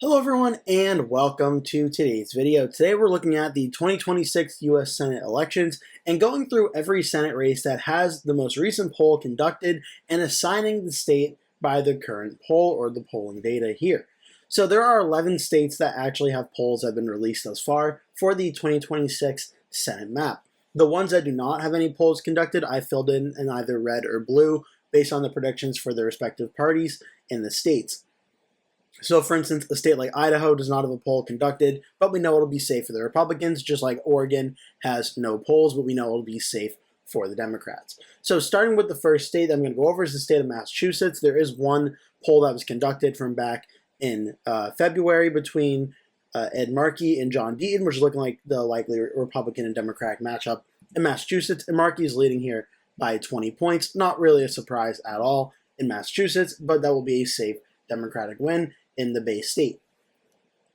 Hello everyone and welcome to today's video. Today we're looking at the 2026 US Senate elections and going through every Senate race that has the most recent poll conducted and assigning the state by the current poll or the polling data here. So there are 11 states that actually have polls that have been released thus far for the 2026 Senate map. The ones that do not have any polls conducted, I filled in either red or blue based on the predictions for the respective parties in the states. So, for instance, a state like Idaho does not have a poll conducted, but we know it'll be safe for the Republicans, just like Oregon has no polls, but we know it'll be safe for the Democrats. So, starting with the first state that I'm going to go over is the state of Massachusetts. There is one poll that was conducted from back in February between Ed Markey and John Deaton, which is looking like the likely Republican and Democratic matchup in Massachusetts. And Markey is leading here by 20 points. Not really a surprise at all in Massachusetts, but that will be a safe Democratic win in the base state.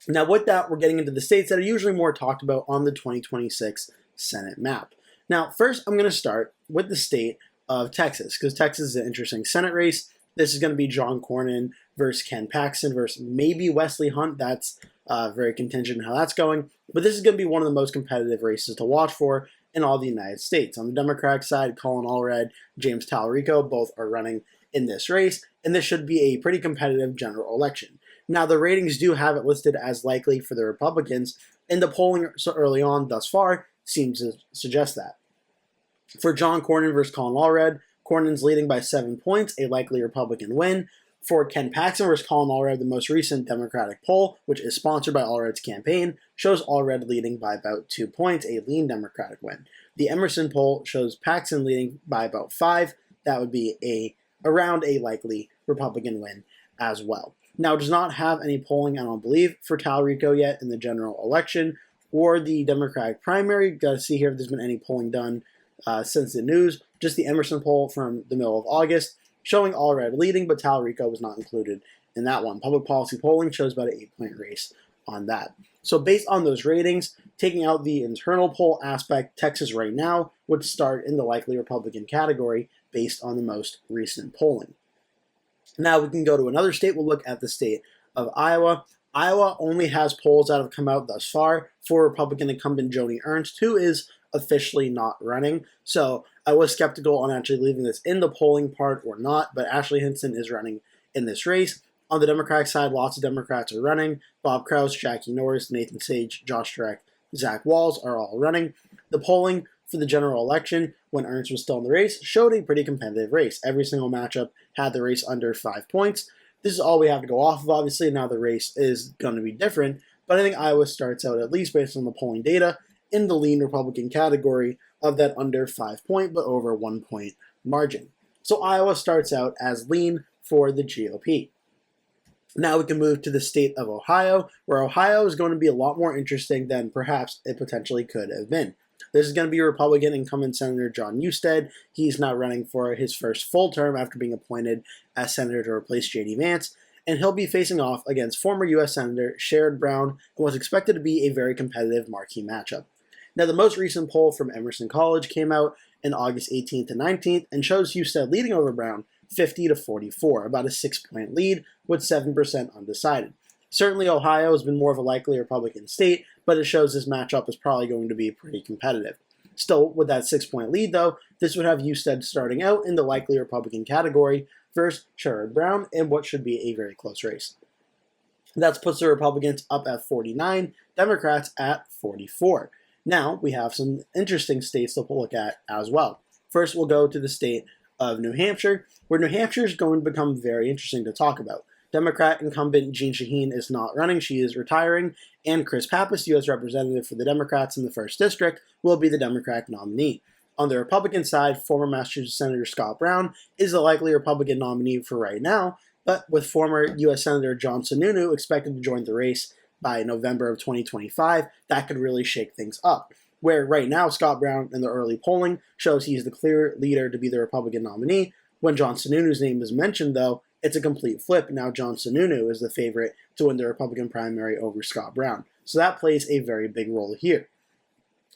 Now with that, we're getting into the states that are usually more talked about on the 2026 Senate map. Now first, I'm going to start with the state of Texas, because Texas is an interesting Senate race. This is going to be John Cornyn versus Ken Paxton versus maybe Wesley Hunt. That's very contingent on how that's going. But this is going to be one of the most competitive races to watch for in all the United States. On the Democratic side, Colin Allred, James Talarico, both are running in this race, and this should be a pretty competitive general election. Now, the ratings do have it listed as likely for the Republicans, and the polling so early on thus far seems to suggest that. For John Cornyn versus Colin Allred, Cornyn's leading by 7 points, a likely Republican win. For Ken Paxton versus Colin Allred, the most recent Democratic poll, which is sponsored by Allred's campaign, shows Allred leading by about 2 points, a lean Democratic win. The Emerson poll shows Paxton leading by about 5. That would be around a likely Republican win as well. Now, it does not have any polling, I don't believe, for Talarico yet in the general election or the Democratic primary. Got to see here if there's been any polling done since the news. Just the Emerson poll from the middle of August showing Allred leading, but Talarico was not included in that one. Public policy polling shows about an 8-point race on that. So based on those ratings, taking out the internal poll aspect, Texas right now would start in the likely Republican category based on the most recent polling. Now we can go to another state. We'll look at the state of Iowa. Iowa only has polls that have come out thus far for Republican incumbent Joni Ernst, who is officially not running. So I was skeptical on actually leaving this in the polling part or not, but Ashley Hinson is running in this race. On the Democratic side, lots of Democrats are running. Bob Kraus, Jackie Norris, Nathan Sage, Josh Drek, Zach Walz are all running. The polling for the general election, when Ernst was still in the race, showed a pretty competitive race. Every single matchup had the race under 5 points. This is all we have to go off of, obviously. Now the race is going to be different, but I think Iowa starts out, at least based on the polling data, in the lean Republican category of that under 5 point but over 1 point margin. So Iowa starts out as lean for the GOP. Now we can move to the state of Ohio, where Ohio is going to be a lot more interesting than perhaps it potentially could have been. This is going to be Republican incumbent Senator John Husted. He's now running for his first full term after being appointed as senator to replace J.D. Vance, and he'll be facing off against former U.S. Senator Sherrod Brown in what's expected to be a very competitive marquee matchup. Now, the most recent poll from Emerson College came out in August 18th and 19th and shows Husted leading over Brown 50-44, about a 6-point lead with 7% undecided. Certainly, Ohio has been more of a likely Republican state, but it shows this matchup is probably going to be pretty competitive. Still, with that 6-point lead, though, this would have Husted starting out in the likely Republican category versus Sherrod Brown in what should be a very close race. That puts the Republicans up at 49, Democrats at 44. Now, we have some interesting states to look at as well. First, we'll go to the state of New Hampshire, where New Hampshire is going to become very interesting to talk about. Democrat incumbent Jeanne Shaheen is not running. She is retiring. And Chris Pappas, U.S. Representative for the Democrats in the 1st District, will be the Democratic nominee. On the Republican side, former Massachusetts Senator Scott Brown is the likely Republican nominee for right now, but with former U.S. Senator John Sununu expected to join the race by November of 2025, that could really shake things up. Where right now, Scott Brown in the early polling shows he's the clear leader to be the Republican nominee. When John Sununu's name is mentioned, though, it's a complete flip. Now John Sununu is the favorite to win the Republican primary over Scott Brown. So that plays a very big role here.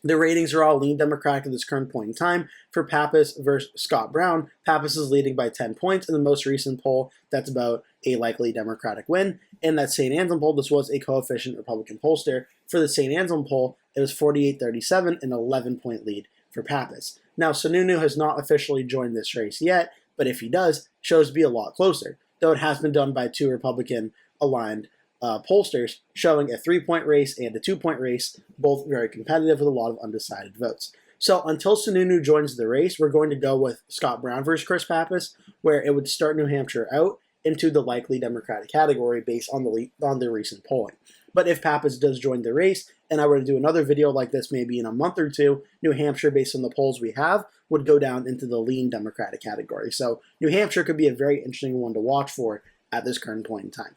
The ratings are all lean Democratic at this current point in time. For Pappas versus Scott Brown, Pappas is leading by 10 points in the most recent poll. That's about a likely Democratic win. In that St. Anselm poll, this was a coefficient Republican pollster. For the St. Anselm poll, it was 48-37, an 11-point lead for Pappas. Now, Sununu has not officially joined this race yet, but if he does, it shows to be a lot closer, though it has been done by two Republican-aligned pollsters, showing a 3-point race and a 2-point race, both very competitive with a lot of undecided votes. So until Sununu joins the race, we're going to go with Scott Brown versus Chris Pappas, where it would start New Hampshire out into the likely Democratic category based on the recent polling. But if Pappas does join the race, and I were to do another video like this maybe in a month or two, New Hampshire, based on the polls we have, would go down into the lean Democratic category. So New Hampshire could be a very interesting one to watch for at this current point in time.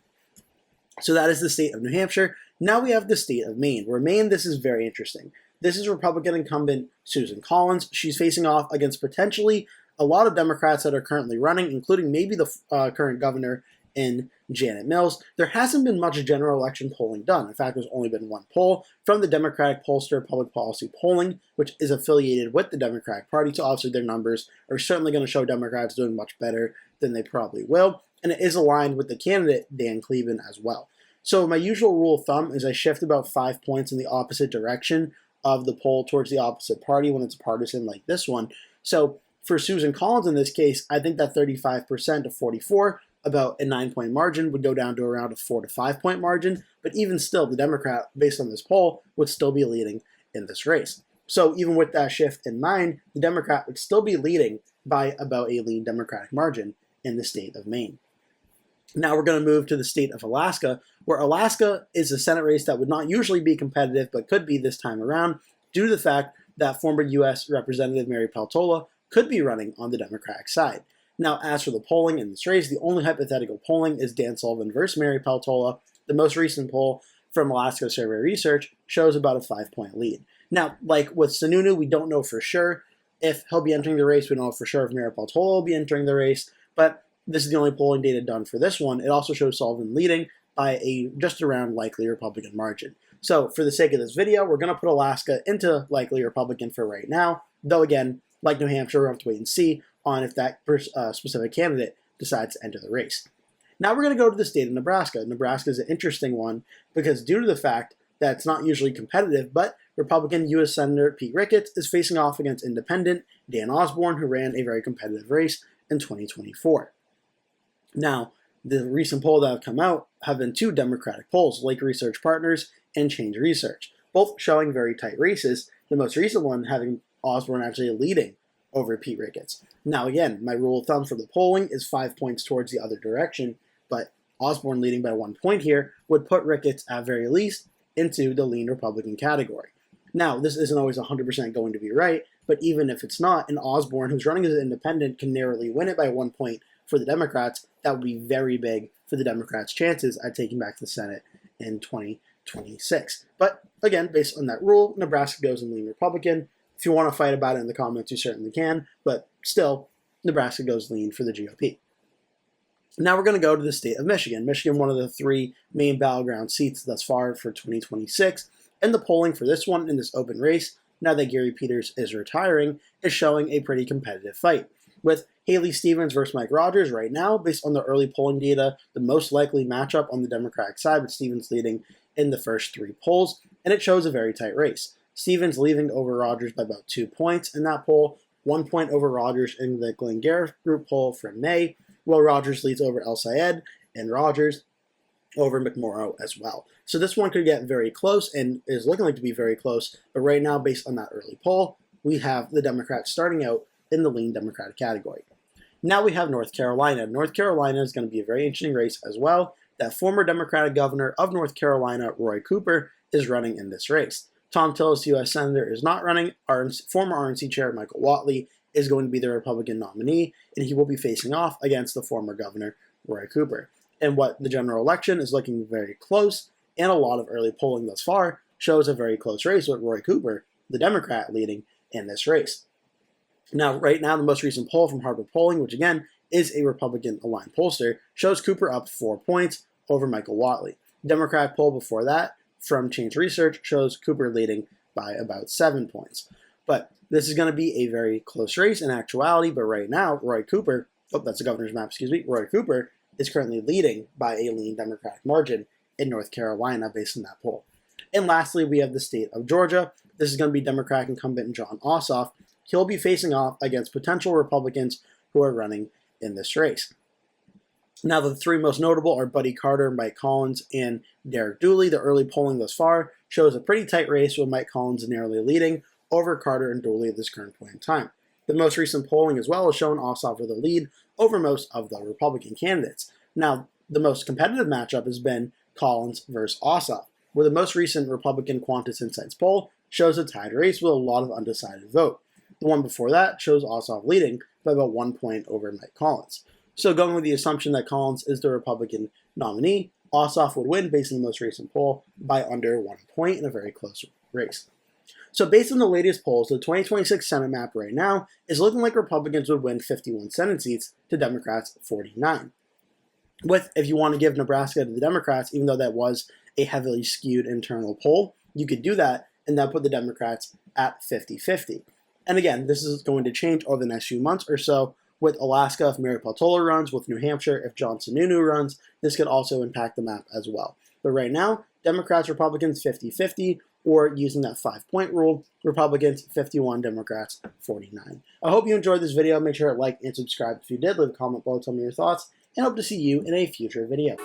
So that is the state of New Hampshire. Now we have the state of Maine, where Maine, this is very interesting. This is Republican incumbent Susan Collins. She's facing off against potentially a lot of Democrats that are currently running, including maybe the current governor in Janet Mills. There hasn't been much general election polling done. In fact, there's only been one poll from the Democratic pollster Public Policy Polling, which is affiliated with the Democratic Party. So obviously their numbers are certainly going to show Democrats doing much better than they probably will. And it is aligned with the candidate, Dan Cleven, as well. So my usual rule of thumb is I shift about 5 points in the opposite direction of the poll towards the opposite party when it's partisan like this one. So for Susan Collins in this case, I think that 35% to 44, about a 9-point margin, would go down to around a 4 to 5 point margin. But even still, the Democrat, based on this poll, would still be leading in this race. So even with that shift in mind, the Democrat would still be leading by about a lean Democratic margin in the state of Maine. Now we're going to move to the state of Alaska, where Alaska is a Senate race that would not usually be competitive, but could be this time around, due to the fact that former U.S. Representative Mary Peltola could be running on the Democratic side. Now, as for the polling in this race, the only hypothetical polling is Dan Sullivan versus Mary Peltola. The most recent poll from Alaska Survey Research shows about a 5-point lead. Now, like with Sununu, we don't know for sure if he'll be entering the race. We don't know for sure if Mary Peltola will be entering the race, but this is the only polling data done for this one. It also shows Sullivan leading by a just around likely Republican margin. So for the sake of this video, we're going to put Alaska into likely Republican for right now, though again, like New Hampshire, we'll have to wait and see on if that specific candidate decides to enter the race. Now we're going to go to the state of Nebraska. Nebraska is an interesting one because due to the fact that it's not usually competitive, but Republican U.S. Senator Pete Ricketts is facing off against independent Dan Osborne, who ran a very competitive race in 2024. Now, the recent polls that have come out have been two Democratic polls, Lake Research Partners and Change Research, both showing very tight races, the most recent one having Osborne actually leading over Pete Ricketts. Now again, my rule of thumb for the polling is 5 points towards the other direction, but Osborne leading by 1 point here would put Ricketts at very least into the lean Republican category. Now, this isn't always 100% going to be right, but even if it's not, an Osborne who's running as an independent can narrowly win it by 1 point for the Democrats. That would be very big for the Democrats' chances at taking back the Senate in 2026. But again, based on that rule, Nebraska goes in lean Republican. If you want to fight about it in the comments, you certainly can, but still, Nebraska goes lean for the GOP. Now we're going to go to the state of Michigan. Michigan, one of the 3 main battleground seats thus far for 2026, and the polling for this one in this open race, now that Gary Peters is retiring, is showing a pretty competitive fight, with Haley Stevens versus Mike Rogers right now, based on the early polling data, the most likely matchup on the Democratic side, with Stevens leading in the first 3 polls, and it shows a very tight race. Stevens leading over Rogers by about 2 points in that poll, 1 point over Rogers in the Glenn Garrett group poll from May, while Rogers leads over El Sayed and Rogers over McMorrow as well. So this one could get very close and is looking like to be very close, but right now, based on that early poll, we have the Democrats starting out in the lean Democratic category. Now we have North Carolina. North Carolina is going to be a very interesting race as well. That former Democratic governor of North Carolina, Roy Cooper, is running in this race. Tom Tillis, U.S. Senator, is not running. Former RNC Chair Michael Whatley is going to be the Republican nominee, and he will be facing off against the former governor, Roy Cooper. And what the general election is looking very close, and a lot of early polling thus far shows a very close race with Roy Cooper, the Democrat, leading in this race. Now, right now, the most recent poll from Harvard Polling, which again is a Republican-aligned pollster, shows Cooper up 4 points over Michael Whatley. Democratic poll before that from Change Research shows Cooper leading by about 7 points. But this is going to be a very close race in actuality, but right now, Roy Cooper, that's the governor's map, Roy Cooper is currently leading by a lean Democratic margin in North Carolina based on that poll. And lastly, we have the state of Georgia. This is going to be Democratic incumbent Jon Ossoff. He'll be facing off against potential Republicans who are running in this race. Now, the three most notable are Buddy Carter, Mike Collins, and Derek Dooley. The early polling thus far shows a pretty tight race with Mike Collins narrowly leading over Carter and Dooley at this current point in time. The most recent polling as well has shown Ossoff with a lead over most of the Republican candidates. Now, the most competitive matchup has been Collins versus Ossoff, where the most recent Republican Quantus Insights poll shows a tied race with a lot of undecided vote. The one before that shows Ossoff leading by about 1 point over Mike Collins. So going with the assumption that Collins is the Republican nominee, Ossoff would win based on the most recent poll by under 1 point in a very close race. So based on the latest polls, the 2026 Senate map right now is looking like Republicans would win 51 Senate seats to Democrats 49. With, if you want to give Nebraska to the Democrats, even though that was a heavily skewed internal poll, you could do that and then put the Democrats at 50-50. And again, this is going to change over the next few months or so. With Alaska, if Mary Peltola runs, with New Hampshire, if John Sununu runs, this could also impact the map as well. But right now, Democrats, Republicans 50-50, or using that 5-point rule, Republicans 51, Democrats 49. I hope you enjoyed this video. Make sure to like and subscribe if you did. Leave a comment below, tell me your thoughts, and hope to see you in a future video.